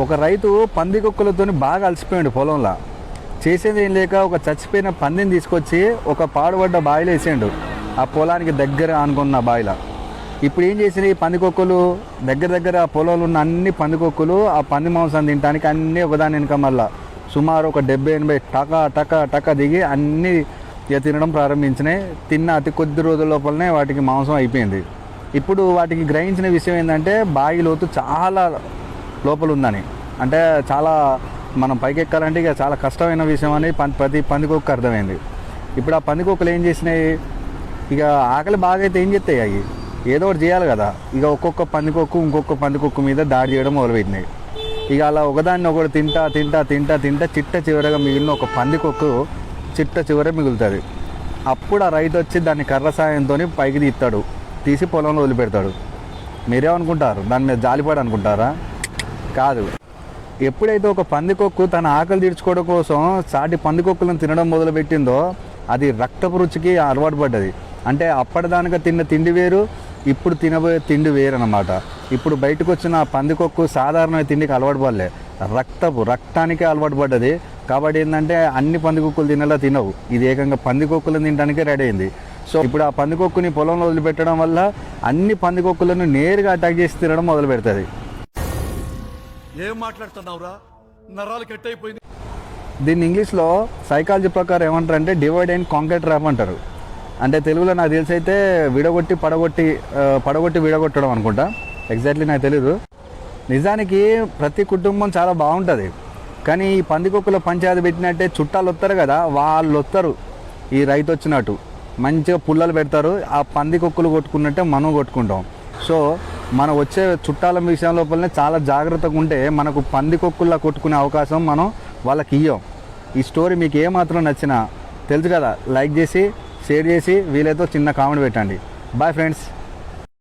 ఒక రైతు పందికొక్కులతో బాగా అలసిపోయాడు పొలంలో. చేసేది ఏం లేక ఒక చచ్చిపోయిన పందిని తీసుకొచ్చి ఒక పాడుపడ్డ బావిలో వేసాడు, ఆ పొలానికి దగ్గర అనుకున్న బావిలో. ఇప్పుడు ఏం చేసినాయి ఈ పందికొక్కులు, దగ్గర ఆ పొలంలో ఉన్న అన్ని పందికొక్కులు ఆ పంది మాంసం తినడానికి అన్నీ ఒకదాని వెనుక మళ్ళా సుమారు ఒక 70-80 టకా దిగి అన్నీ ఇక తినడం ప్రారంభించినాయి. తిన్న అతి కొద్ది రోజుల లోపలనే వాటికి మాంసం అయిపోయింది. ఇప్పుడు వాటికి గ్రహించిన విషయం ఏంటంటే బావి లోతు చాలా లోపల ఉందని, అంటే చాలా మనం పైకెక్కాలంటే ఇక చాలా కష్టమైన విషయం అని ప్రతి పందికొక్కు అర్థమైంది. ఇప్పుడు ఆ పందికొక్కులు ఏం చేసినాయి, ఇక ఆకలి బాగా అయితే ఏం చేస్తాయి, అవి ఏదో ఒకటి చేయాలి కదా. ఇక ఒక్కొక్క పందికొక్కు ఇంకొక పందికొక్కు మీద దాడి చేయడం మొదలుపెట్టినాయి. ఇక అలా ఒకదాన్ని ఒకటి తింటా చిట్ట చివరగా మిగిలిన ఒక పందికొక్కు చిట్ట చివర మిగులుతుంది. అప్పుడు ఆ రైతు వచ్చి దాన్ని కర్ర సాయంతో పైకి తీసి పొలంలో వదిలిపెడతాడు. మీరేమనుకుంటారు, దాని మీద జాలిపడి అనుకుంటారా? కాదు. ఎప్పుడైతే ఒక పందికొక్కు తన ఆకలి తీర్చుకోవడం కోసం సాటి పందికొక్కులను తినడం మొదలుపెట్టిందో అది రక్తపు రుచికి అలవాటు పడ్డది. అంటే అప్పటిదానిగా తిన్న తిండి వేరు, ఇప్పుడు తినబోయే తిండి వేరు అన్నమాట. ఇప్పుడు బయటకు వచ్చిన పందికొక్కు సాధారణ తిండికి అలవాటు పడలే, రక్తానికి అలవాటు పడ్డది. కాబట్టి ఏంటంటే అన్ని పందికొక్కులు తినేలా తినవు, ఇది ఏకంగా పందికొక్కులను తినడానికే రెడీ అయింది. సో ఇప్పుడు ఆ పందికొక్కుని పొలంలో వదిలిపెట్టడం వల్ల అన్ని పందికొక్కులను నేరుగా అటాక్ చేసి తినడం మొదలు పెడుతుంది. ఏం మాట్లాడుతున్నావురా, నరాలు కట్ అయిపోయింది. దీన్ని ఇంగ్లీష్లో సైకాలజీ ప్రకారం ఏమంటారంటే డివైడ్ అండ్ కాంక్వర్ ట్రాప్ అంటారు. అంటే తెలుగులో నాకు తెలిసి అయితే పడగొట్టి విడగొట్టడం అనుకుంటా, ఎగ్జాక్ట్లీ నాకు తెలీదు. నిజానికి ప్రతి కుటుంబం చాలా బాగుంటుంది, కానీ ఈ పందికొక్కుల పంచాయతీ పెట్టినట్టే చుట్టాలు వస్తారు కదా, వాళ్ళు వస్తారు ఈ రైతు వచ్చినట్టు మంచిగా పుల్లలు పెడతారు. ఆ పందికొక్కులు కొట్టుకున్నట్టే మనం కొట్టుకుంటాం. సో మనం వచ్చే చుట్టాల విషయం లోపలనే చాలా జాగ్రత్తగా ఉంటే మనకు పందికొక్కుల్లా కొట్టుకునే అవకాశం మనం వాళ్ళకి ఇవ్వం. ఈ స్టోరీ మీకు ఏమాత్రం నచ్చినా తెలుసు కదా, లైక్ చేసి షేర్ చేసి వీలైతే చిన్న కామెంట్ పెట్టండి. Bye friends.